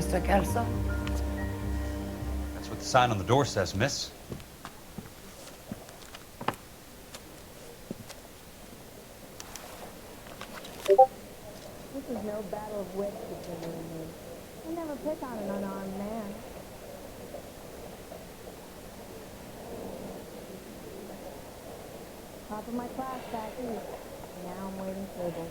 Mr. Kelso? That's what the sign on the door says, miss. This is no battle of wits between you and me. I never pick on an unarmed man. Top of my class back east. Now I'm waiting tables.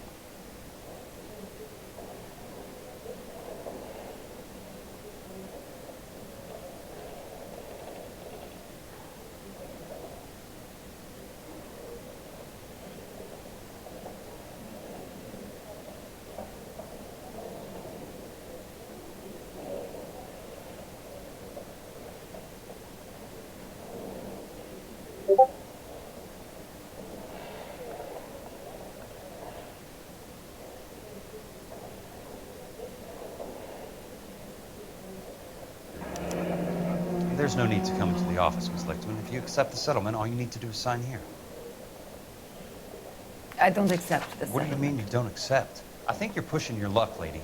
There's no need to come into the office, Miss Licton. If you accept the settlement, all you need to do is sign here. I don't accept the What do you settlement. mean you don't accept? I think you're pushing your luck, lady.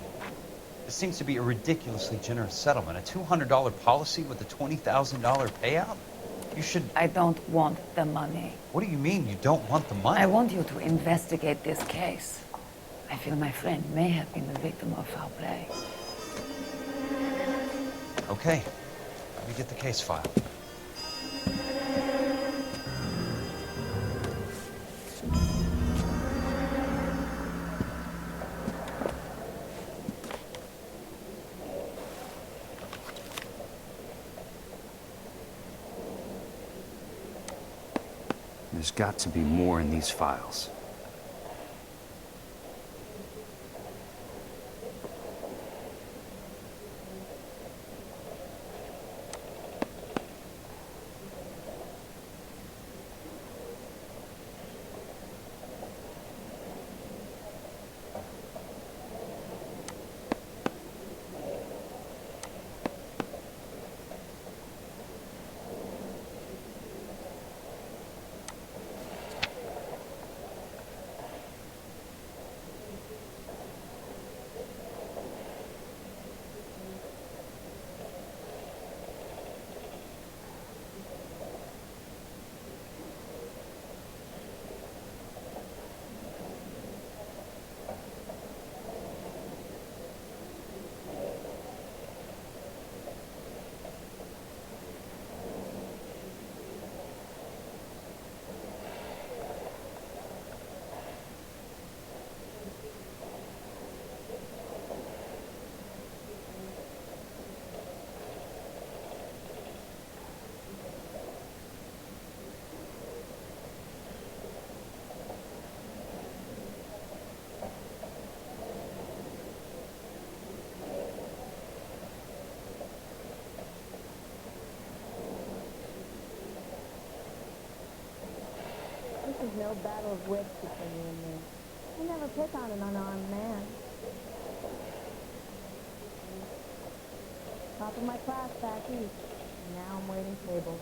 This seems to be a ridiculously generous settlement. A $200 policy with a $20,000 payout? You should... I don't want the money. What do you mean you don't want the money? I want you to investigate this case. I feel my friend may have been the victim of foul play. Okay. Let me get the case file. There's got to be more in these files. This is no battle of wits between you and me. I never pick on an unarmed man. Top of my class back east. Now I'm waiting tables.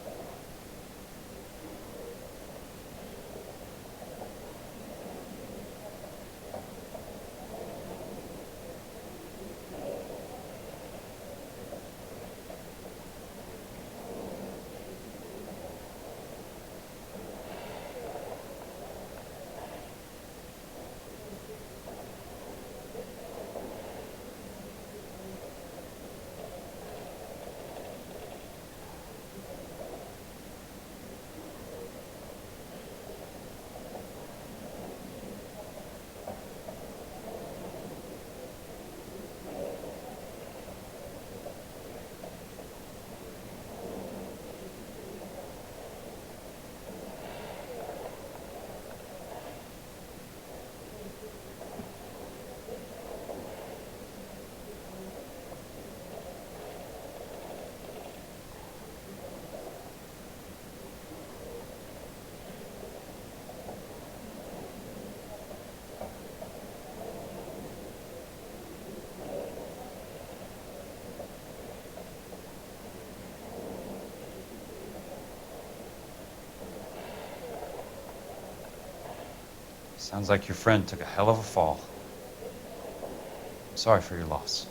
Sounds like your friend took a hell of a fall. I'm sorry for your loss.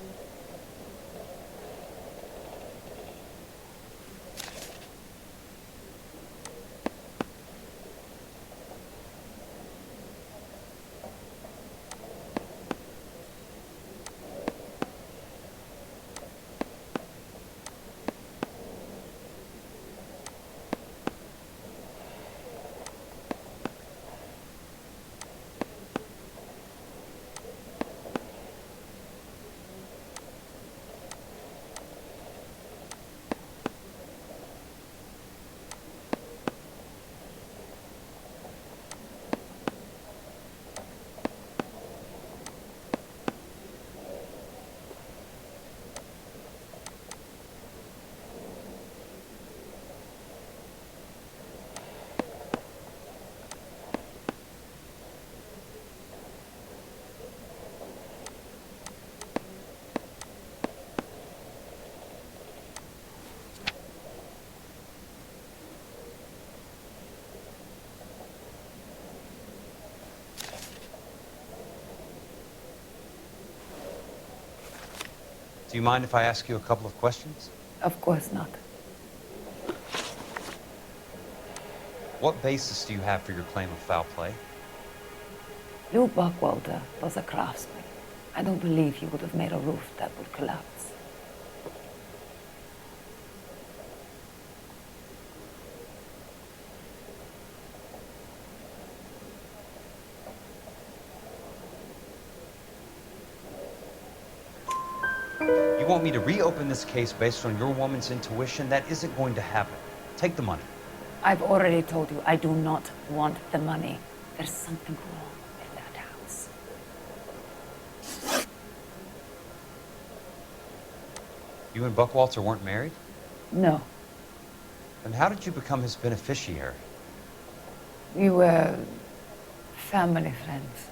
Do you mind if I ask you a couple of questions? Of course not. What basis do you have for your claim of foul play? Lou Buckwalter was a craftsman. I don't believe he would have made a roof that would collapse. You want me to reopen this case based on your woman's intuition? That isn't going to happen. Take the money. I've already told you I do not want the money. There's something wrong with that house. You and Buckwalter weren't married? No, Then how did you become his beneficiary? we were family friends.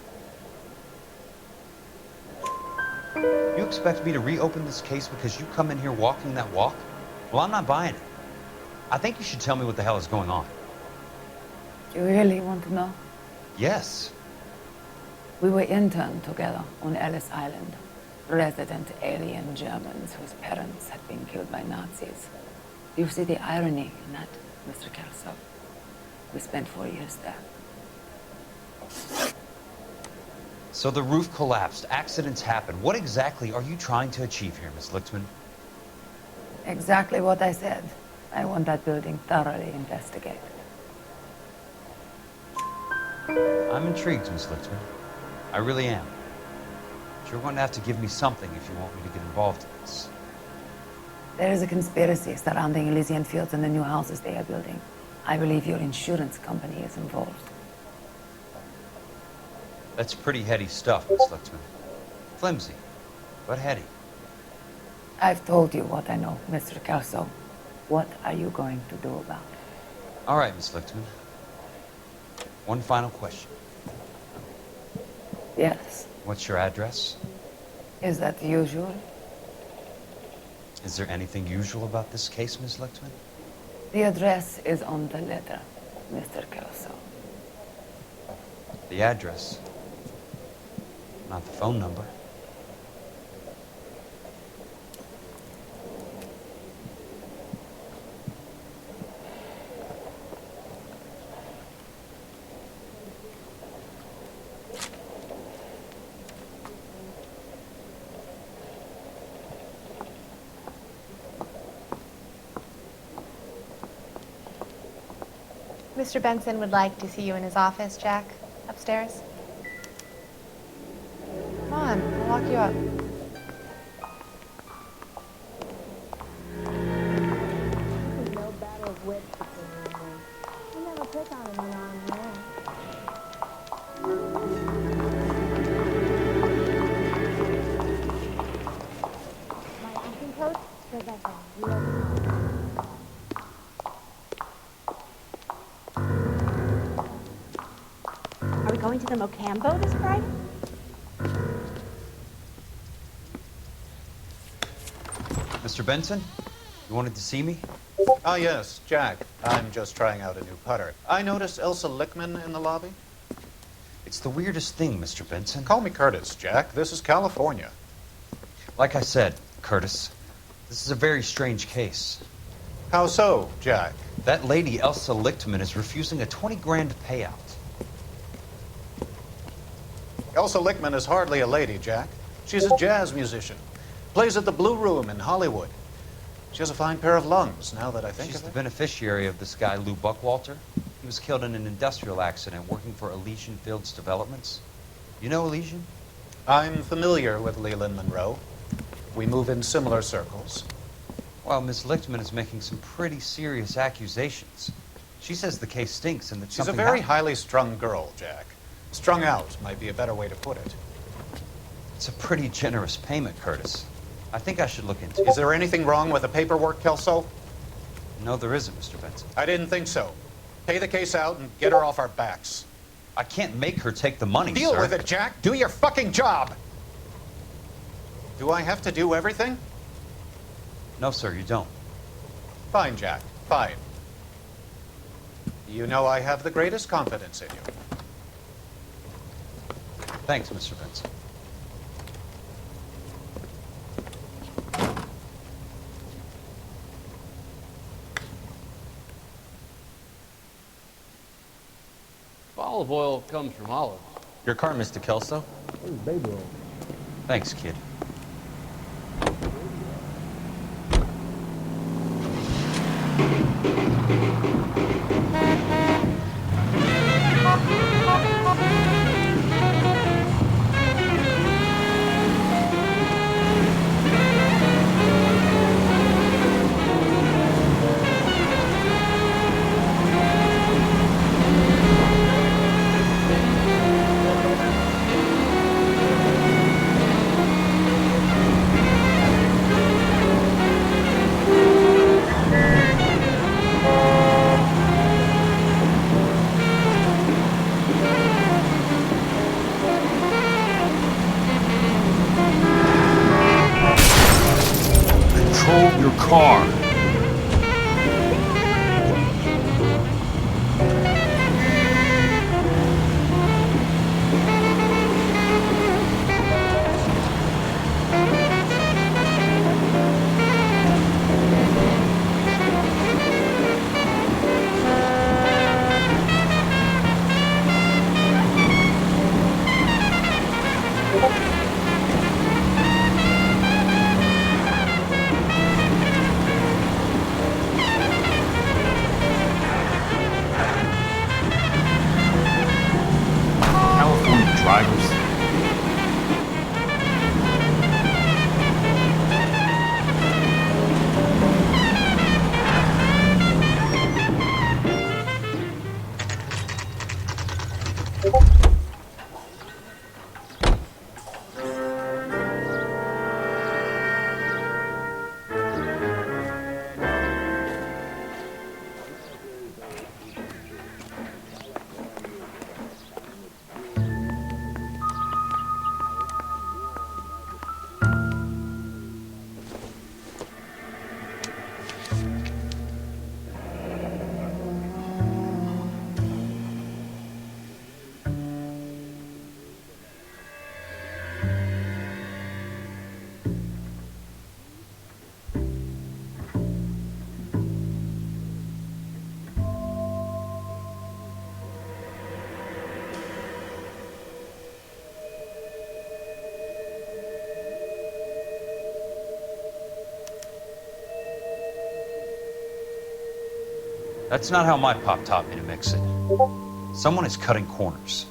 You expect me to reopen this case because you come in here walking that walk? Well, I'm not buying it. I think you should tell me what the hell is going on. You really want to know? Yes. We were interned together on Ellis Island. Resident alien Germans whose parents had been killed by Nazis. Do you see the irony in that, Mr. Kelso? We spent 4 years there. So the roof collapsed, accidents happen. What exactly are you trying to achieve here, Miss Lichtman? Exactly what I said. I want that building thoroughly investigated. I'm intrigued, Miss Lichtman. I really am. But you're going to have to give me something if you want me to get involved in this. There is a conspiracy surrounding Elysian Fields and the new houses they are building. I believe your insurance company is involved. That's pretty heady stuff, Miss Lichtman. Flimsy, but heady. I've told you what I know, Mr. Kelso. What are you going to do about it? All right, Miss Lichtman. One final question. Yes. What's your address? Is that usual? Is there anything usual about this case, Miss Lichtman? The address is on the letter, Mr. Kelso. The address, not the phone number. Mr. Benson would like to see you in his office, Jack. Upstairs. Come on, I'll walk you up. This is no battle of wits between you and me. I never pick on an unarmed man. My acting coach says I have real talent. Are we going to the Mocambo this Friday? Mr. Benson, you wanted to see me? Ah, yes, Jack. I'm just trying out a new putter. I noticed Elsa Lichtman in the lobby. It's the weirdest thing, Mr. Benson. Call me Curtis, Jack. This is California. Like I said, Curtis, this is a very strange case. How so, Jack? That lady, Elsa Lichtman, is refusing a 20 grand payout. Elsa Lichtman is hardly a lady, Jack. She's a jazz musician. Plays at the Blue Room in Hollywood. She has a fine pair of lungs, now that I think She's of the it. beneficiary of this guy, Lou Buckwalter. He was killed in an industrial accident working for Elysian Fields Developments. You know Elysian? I'm familiar with Leland Monroe. We move in similar circles. Well, Miss Lichtman is making some pretty serious accusations. She says the case stinks and that She's a something very happened. highly strung girl, Jack. Strung out might be a better way to put it. It's a pretty generous payment, Curtis. I think I should look into it. Is there anything wrong with the paperwork, Kelso? No, there isn't, Mr. Benson. I didn't think so. Pay the case out and get her off our backs. I can't make her take the money, Deal sir. with it, Jack. Do your fucking job. Do I have to do everything? No, sir, you don't. Fine, Jack. Fine. You know I have the greatest confidence in you. Thanks, Mr. Benson. olive oil comes from olives. Your car, Mr. Kelso. Where's baby oil? Thanks, kid. Control your car. California drivers. That's not how my pop taught me to mix it. Someone is cutting corners.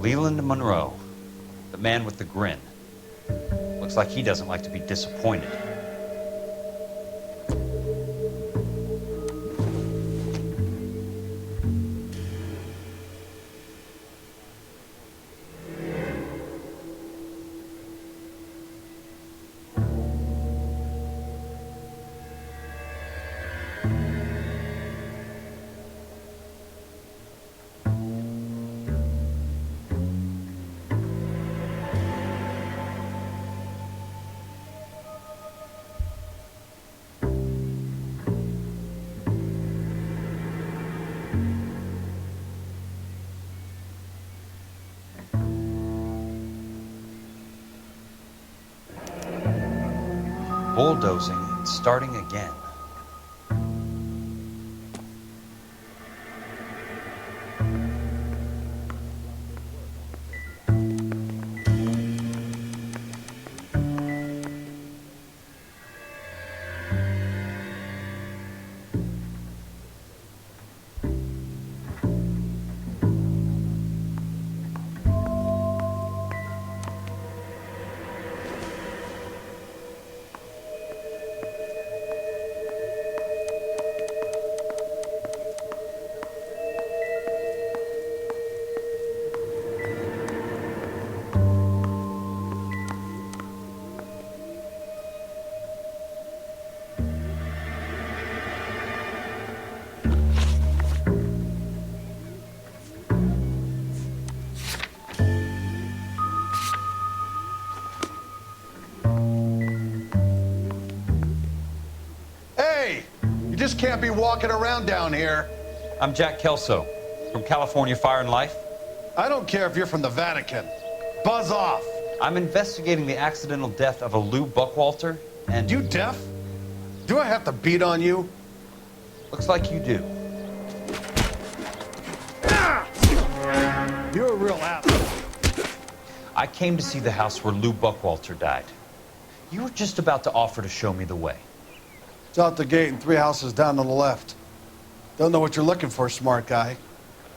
Leland Monroe, the man with the grin. Looks like he doesn't like to be disappointed. Bulldozing and starting again. just can't be walking around down here. I'm Jack Kelso from California Fire and Life. I don't care if you're from the Vatican. Buzz off. I'm investigating the accidental death of a Lou Buckwalter, and... You deaf? Do I have to beat on you? Looks like you do. You're a real asshole. I came to see the house where Lou Buckwalter died. You were just about to offer to show me the way. It's out the gate and 3 houses down on the left. Don't know what you're looking for, smart guy.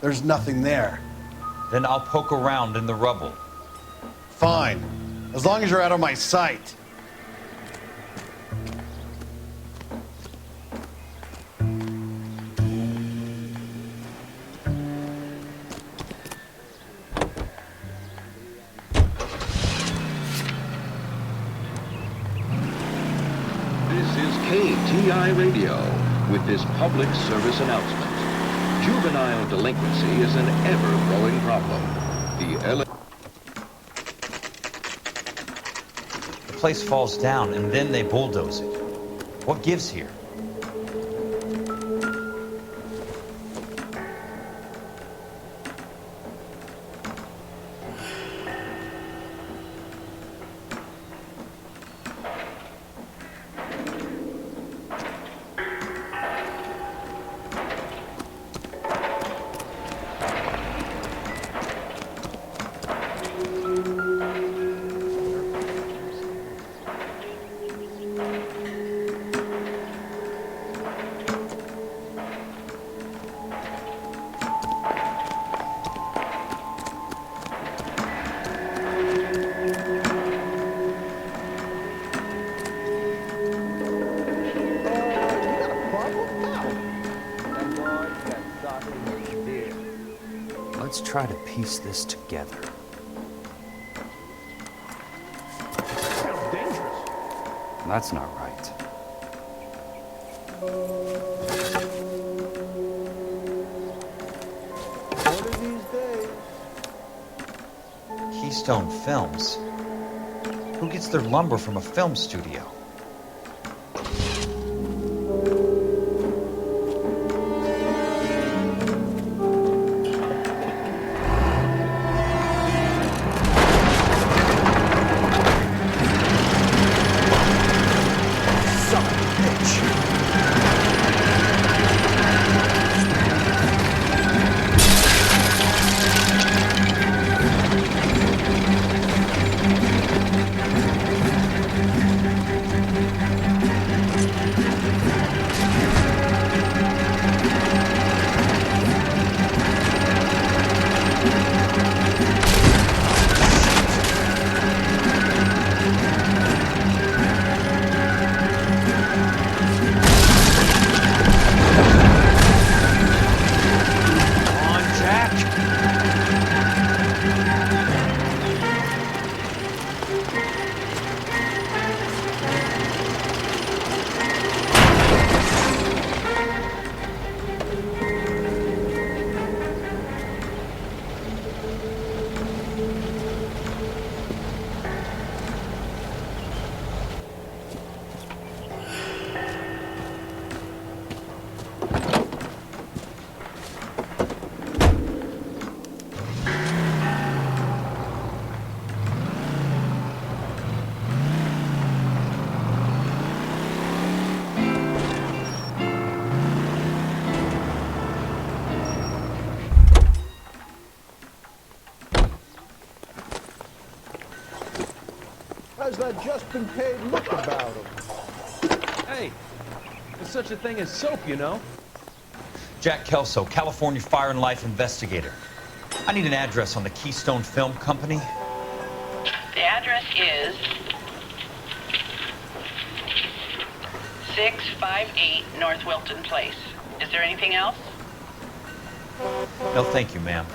There's nothing there. Then I'll poke around in the rubble. Fine. As long as you're out of my sight. This is KTI Radio with this public service announcement. Juvenile delinquency is an ever-growing problem. The L.A. The place falls down, and then they bulldoze it. What gives here? Let's try to piece this together. Sounds dangerous. That's not right. One of these days. Keystone Films? Who gets their lumber from a film studio? How's that just-been-paid look about him? Hey, there's such a thing as soap, you know? Jack Kelso, California Fire and Life investigator. I need an address on the Keystone Film Company. The address is 658 North Wilton Place. Is there anything else? No, thank you, ma'am.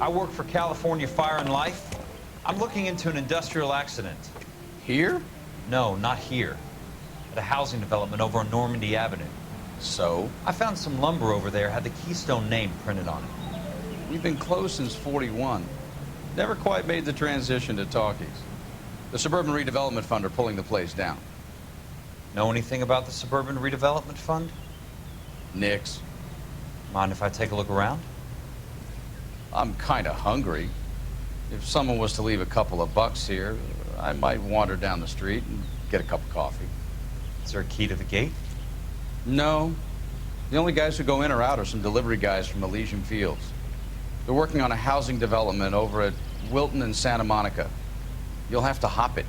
I work for California Fire and Life. I'm looking into an industrial accident. Here? No, not here. At a housing development over on Normandy Avenue. So? I found some lumber over there, had the Keystone name printed on it. We've been closed since '41. Never quite made the transition to talkies. The Suburban Redevelopment Fund are pulling the place down. Know anything about the Suburban Redevelopment Fund? Nix. Mind if I take a look around? I'm kind of hungry. If someone was to leave a couple of bucks here, I might wander down the street and get a cup of coffee. Is there a key to the gate? No. The only guys who go in or out are some delivery guys from Elysian Fields. They're working on a housing development over at Wilton and Santa Monica. You'll have to hop it.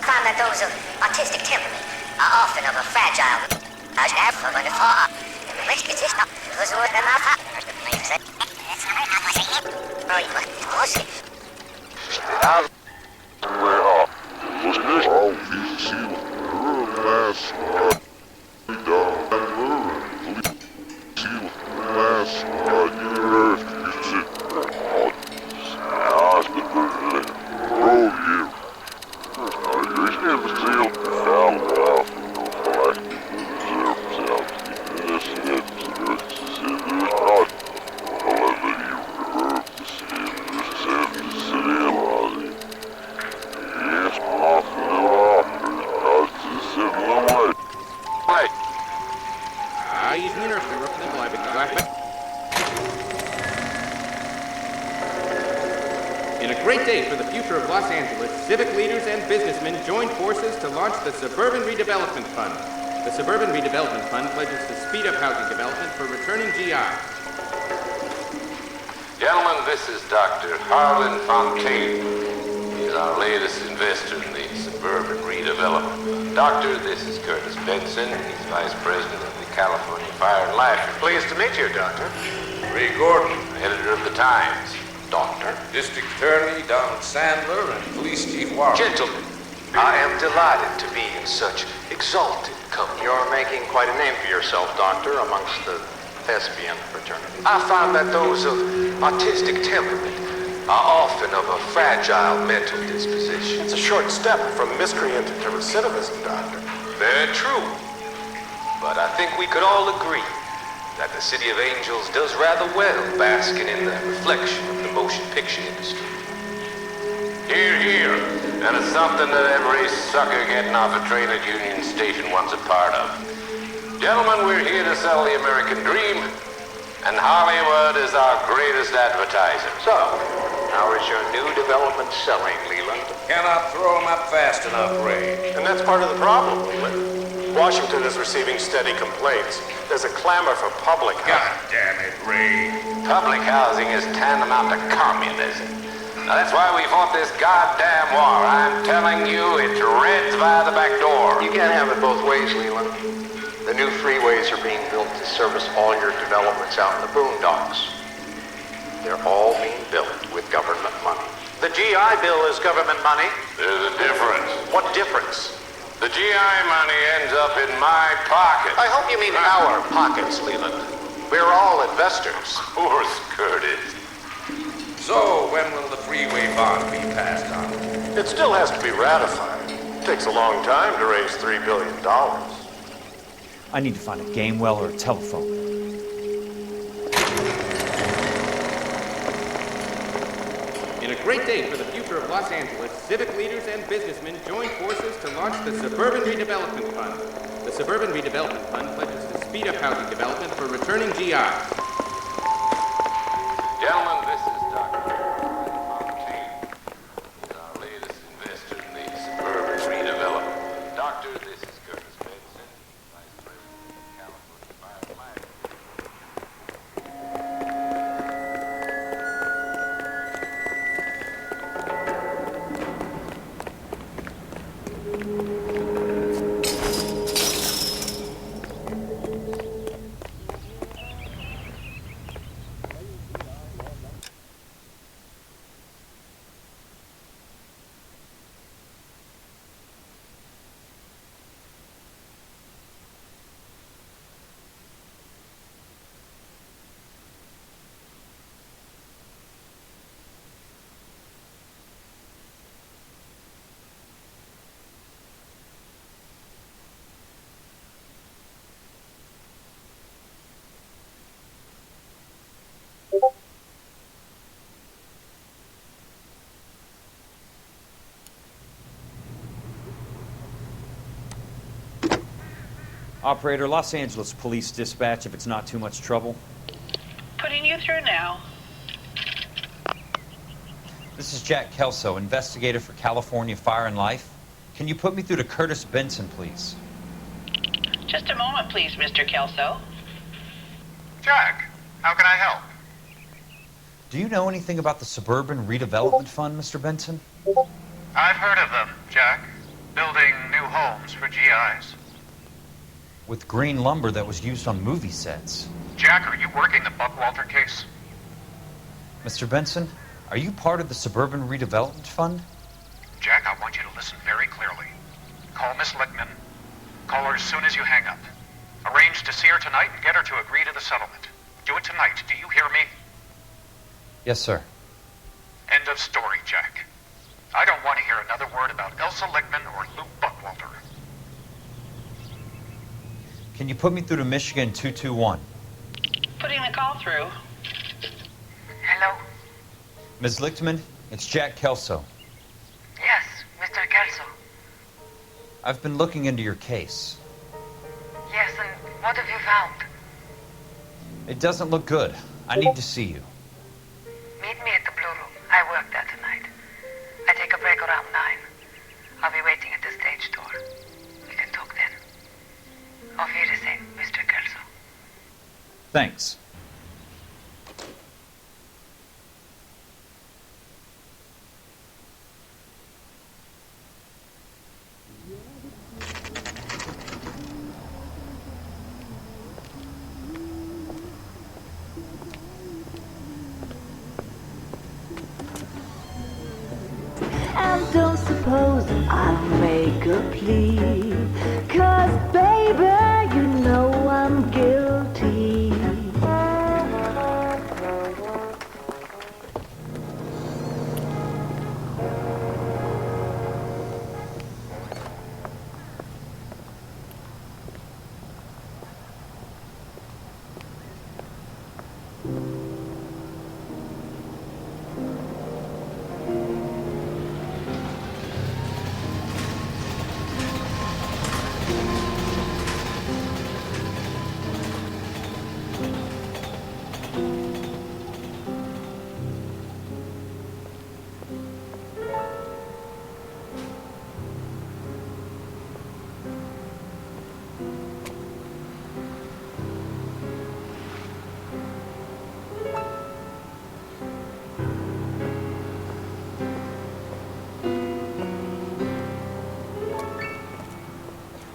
Found that those of autistic temperament are often of a fragile In a great day for the future of Los Angeles, civic leaders and businessmen joined forces to launch the Suburban Redevelopment Fund. The Suburban Redevelopment Fund pledges to speed up housing development for returning GI. Gentlemen, this is Dr. Harlan Fontaine. He's our latest investor in the Suburban Redevelopment Fund. Doctor, this is Curtis Benson. He's Vice President of the California Fire and Life. Pleased to meet you, Doctor. Ray Gordon, editor of the Times. Doctor, District Attorney Donald Sandler, and Police Chief Warren. Gentlemen, I am delighted to be in such exalted company. You're making quite a name for yourself, Doctor, amongst the thespian fraternity. I find that those of autistic temperament are often of a fragile mental disposition. It's a short step from miscreant to recidivism, Doctor. Very true. But I think we could all agree that the City of Angels does rather well basking in the reflection of the motion picture industry. Hear, hear. And it's something that every sucker getting off a train at Union Station wants a part of. Gentlemen, we're here to sell the American dream, and Hollywood is our greatest advertiser. So, how is your new development selling, Leland? Cannot throw them up fast enough, Ray. And that's part of the problem, Leland. Washington is receiving steady complaints. There's a clamor for public housing. God damn it, Ray. Public housing is tantamount to communism. Now that's why we fought this goddamn war. I'm telling you, it's Reds via the back door. You can't have it both ways, Leland. The new freeways are being built to service all your developments out in the boondocks. They're all being built with government money. The GI Bill is government money. There's a difference. What difference? The GI money ends up in my pocket. I hope you mean our pockets, Leland. We're all investors. Poor Curtis. So, when will the freeway bond be passed on? It still has to be ratified. It takes a long time to raise $3 billion. I need to find a game well or a telephone. In a great day for the future of Los Angeles, civic leaders and businessmen join forces to launch the Suburban Redevelopment Fund. The Suburban Redevelopment Fund pledges to speed up housing development for returning GIs. Gentlemen, this is Dr. Fontaine. He's our latest investor in the Suburban Redevelopment. Doctor, this is Curtis Benson, Vice President of California Fire and Life. Operator, Los Angeles Police Dispatch, if it's not too much trouble. Putting you through now. This is Jack Kelso, investigator for California Fire and Life. Can you put me through to Curtis Benson, please? Just a moment, please, Mr. Kelso. Jack, how can I help? Do you know anything about the Suburban Redevelopment Fund, Mr. Benson? I've heard of them, Jack. Building new homes for GIs. With green lumber that was used on movie sets. Jack, are you working the Buckwalter case? Mr. Benson, are you part of the Suburban Redevelopment Fund? Jack, I want you to listen very clearly. Call Miss Lickman. Call her as soon as you hang up. Arrange to see her tonight and get her to agree to the settlement. Do it tonight. Do you hear me? Yes, sir. End of story, Jack. I don't want to hear another word about Elsa Lickman or Lou Buckwalter. Can you put me through to Michigan 221? Putting the call through. Hello? Ms. Lichtman, it's Jack Kelso. Yes, Mr. Kelso. I've been looking into your case. Yes, and what have you found? It doesn't look good. I need to see you. Meet me at the Blue Room. I work there tonight. I take a break around 9. I'll be waiting at the stage door. We can talk then. Auf Wiedersehen, Mr. Kelso. Thanks. And don't suppose I'll make a plea, 'cause baby, you know I'm guilty.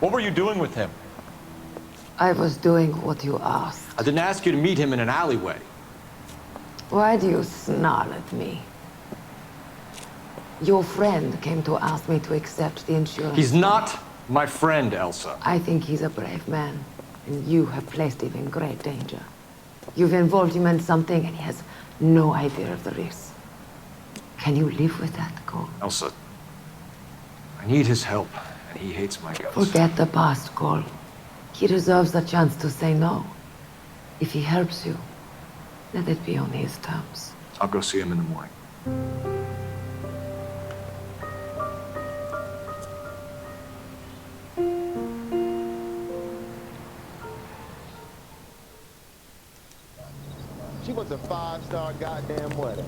What were you doing with him? I was doing what you asked. I didn't ask you to meet him in an alleyway. Why do you snarl at me? Your friend came to ask me to accept the insurance. He's not my friend, Elsa. I think he's a brave man, and you have placed him in great danger. You've involved him in something, and he has no idea of the risk. Can you live with that, Cole? Elsa, I need his help, and he hates my guts. Forget the past, Cole. He deserves a chance to say no. If he helps you, let it be on his terms. I'll go see him in the morning. She wants a 5-star goddamn wedding.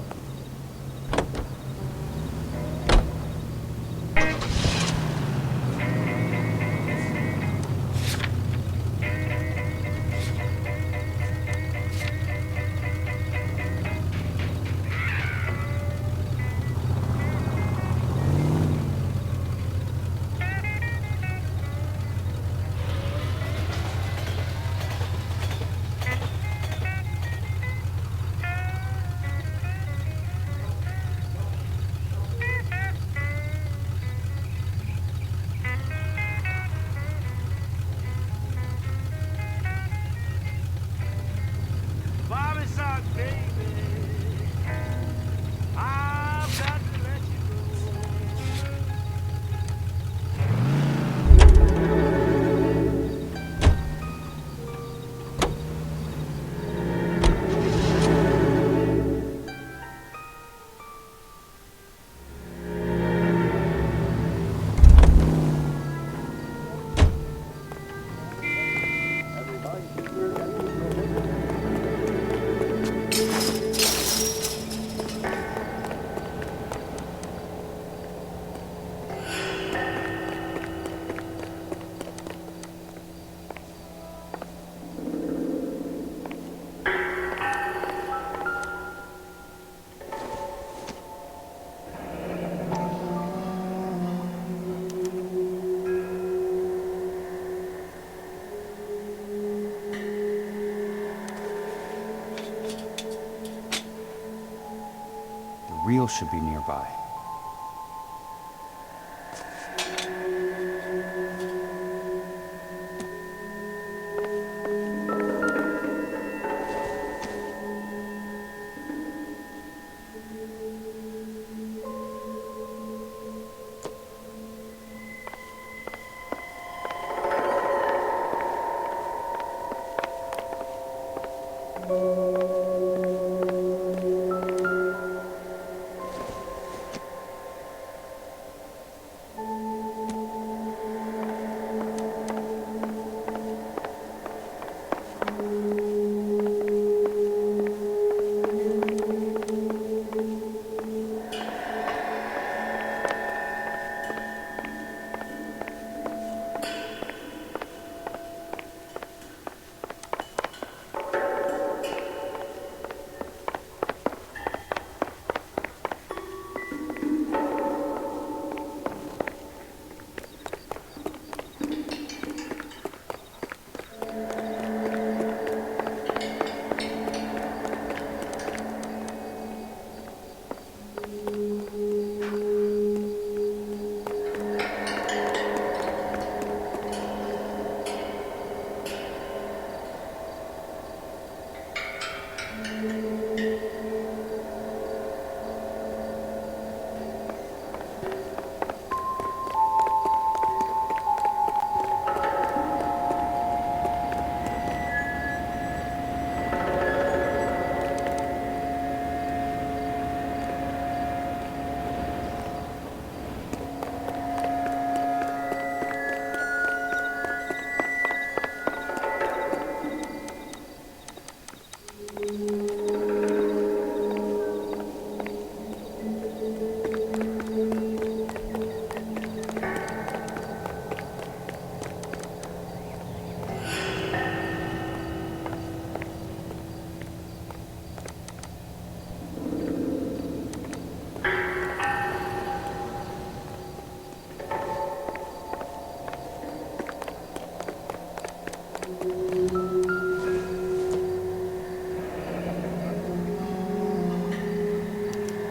Real should be nearby.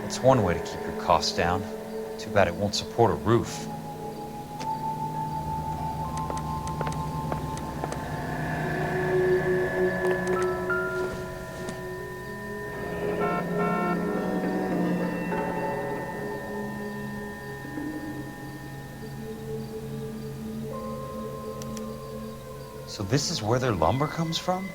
It's one way to keep your costs down. Too bad it won't support a roof. So this is where their lumber comes from?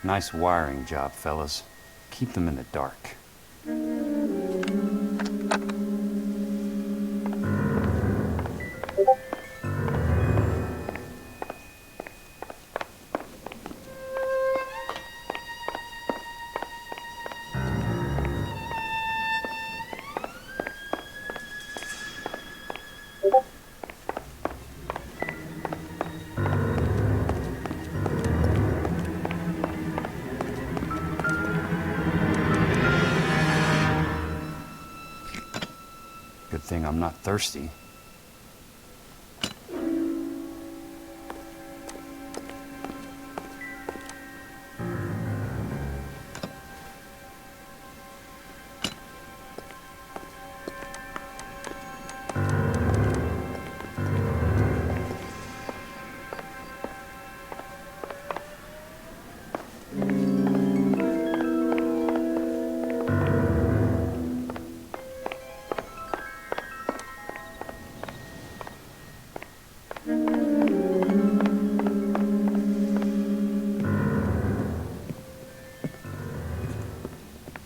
Nice wiring job, fellas. Keep them in the dark. Good thing I'm not thirsty.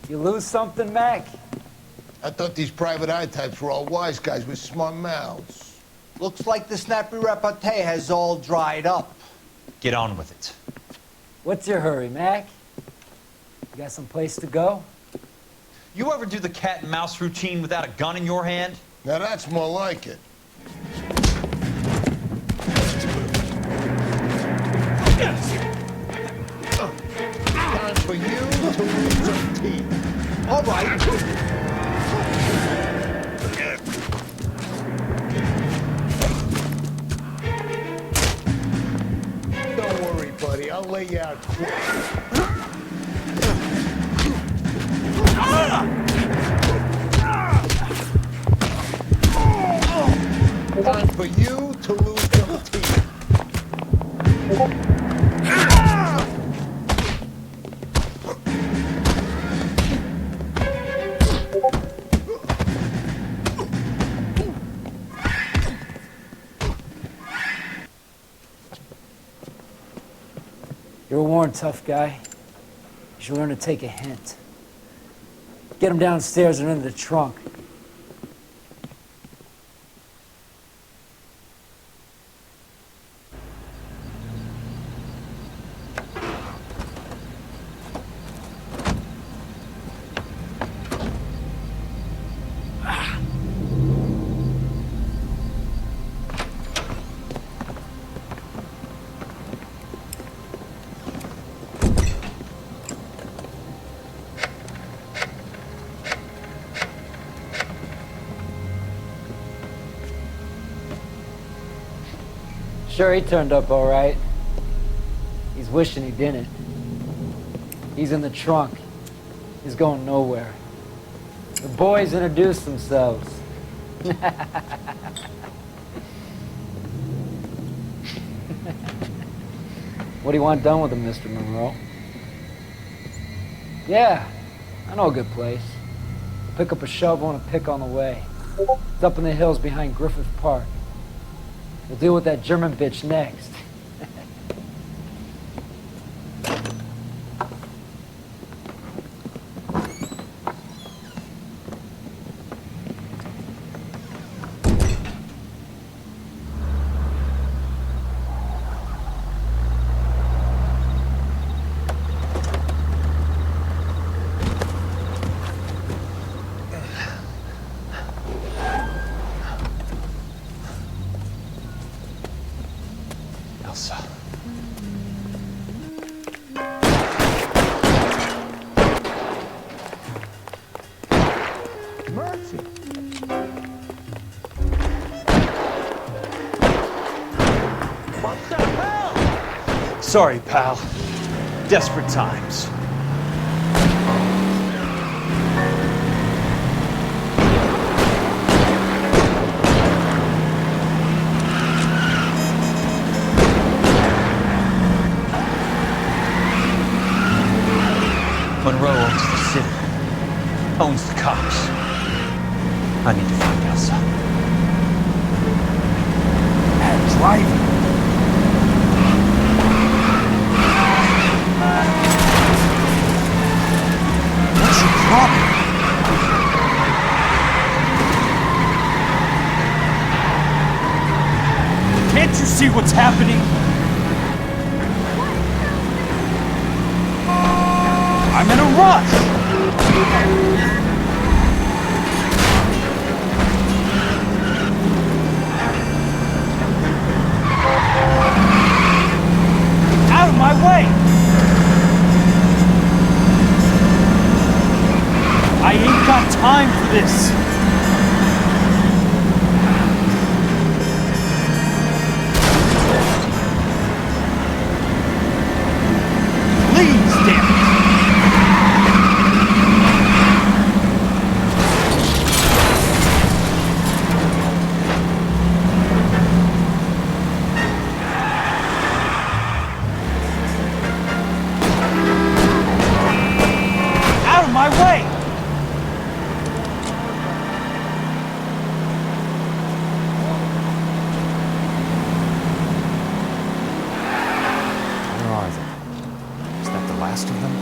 You lose something, Mac? I thought these private eye types were all wise guys with smart mouths. Looks like the snappy repartee has all dried up. Get on with it. What's your hurry, Mac? You got some place to go? You ever do the cat and mouse routine without a gun in your hand? Now that's more like it. Time for you to lose some teeth. All right. Don't worry, buddy. I'll lay you out quick. Time for you to lose some teeth. You're a worn, tough guy. You should learn to take a hint. Get him downstairs and into the trunk. Sure, he turned up all right. He's wishing he didn't. He's in the trunk. He's going nowhere. The boys introduced themselves. What do you want done with him, Mr. Monroe? Yeah, I know a good place. Pick up a shovel and a pick on the way. It's up in the hills behind Griffith Park. We'll deal with that German bitch next. Sorry, pal. Desperate times. Monroe owns the city. Owns the cops. I need to find Elsa. Bad driving. Can't you see what's happening? I'm in a rush! Out of my way! I ain't got time for this! Please, damn it! Out of my way! Where are they? Is that the last of them?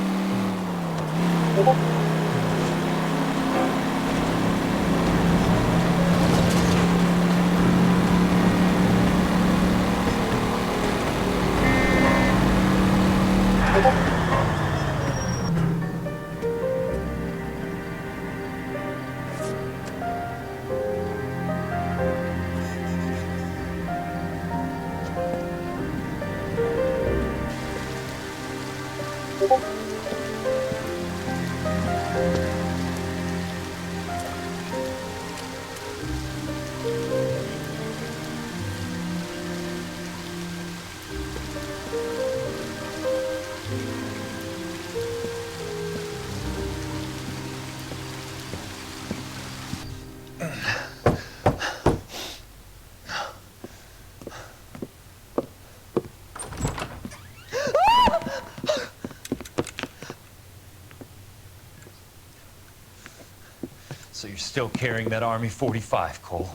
So you're still carrying that Army 45, Cole?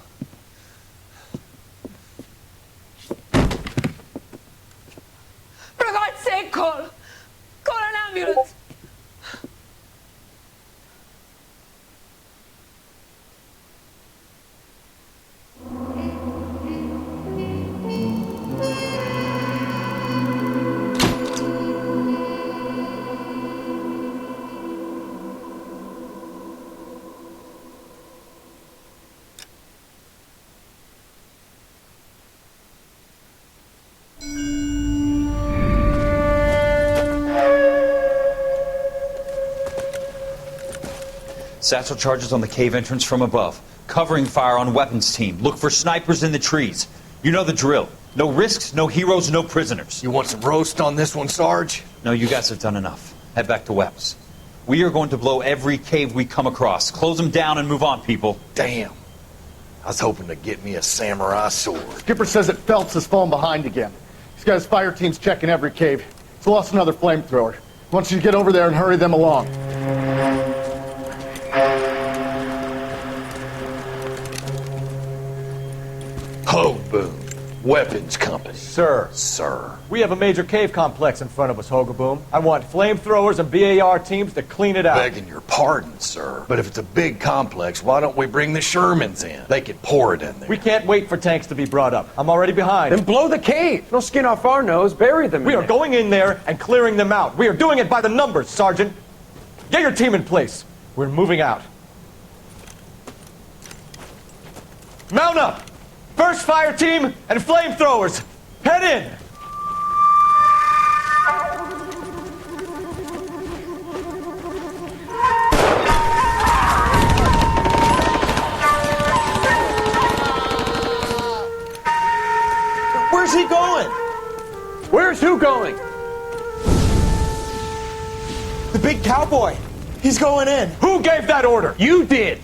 For God's sake, Cole! Satchel charges on the cave entrance from above. Covering fire on weapons team. Look for snipers in the trees. You know the drill. No risks, no heroes, no prisoners. You want some roast on this one, Sarge? No, you guys have done enough. Head back to Webb's. We are going to blow every cave we come across. Close them down and move on, people. Damn. I was hoping to get me a samurai sword. Skipper says that Phelps has fallen behind again. He's got his fire teams checking every cave. He's lost another flamethrower. He wants you to get over there and hurry them along. Hoboom. Weapons Company. Sir. Sir. We have a major cave complex in front of us, Hogaboom. I want flamethrowers and BAR teams to clean it out. Begging your pardon, sir. But if it's a big complex, why don't we bring the Shermans in? They could pour it in there. We can't wait for tanks to be brought up. I'm already behind. Then blow the cave. No skin off our nose. Bury them. We are going in there and clearing them out. We are doing it by the numbers, Sergeant. Get your team in place. We're moving out. Mount up! First fire team and flamethrowers! Head in! Where's he going? Where's who going? The big cowboy. He's going in. Who gave that order? You did.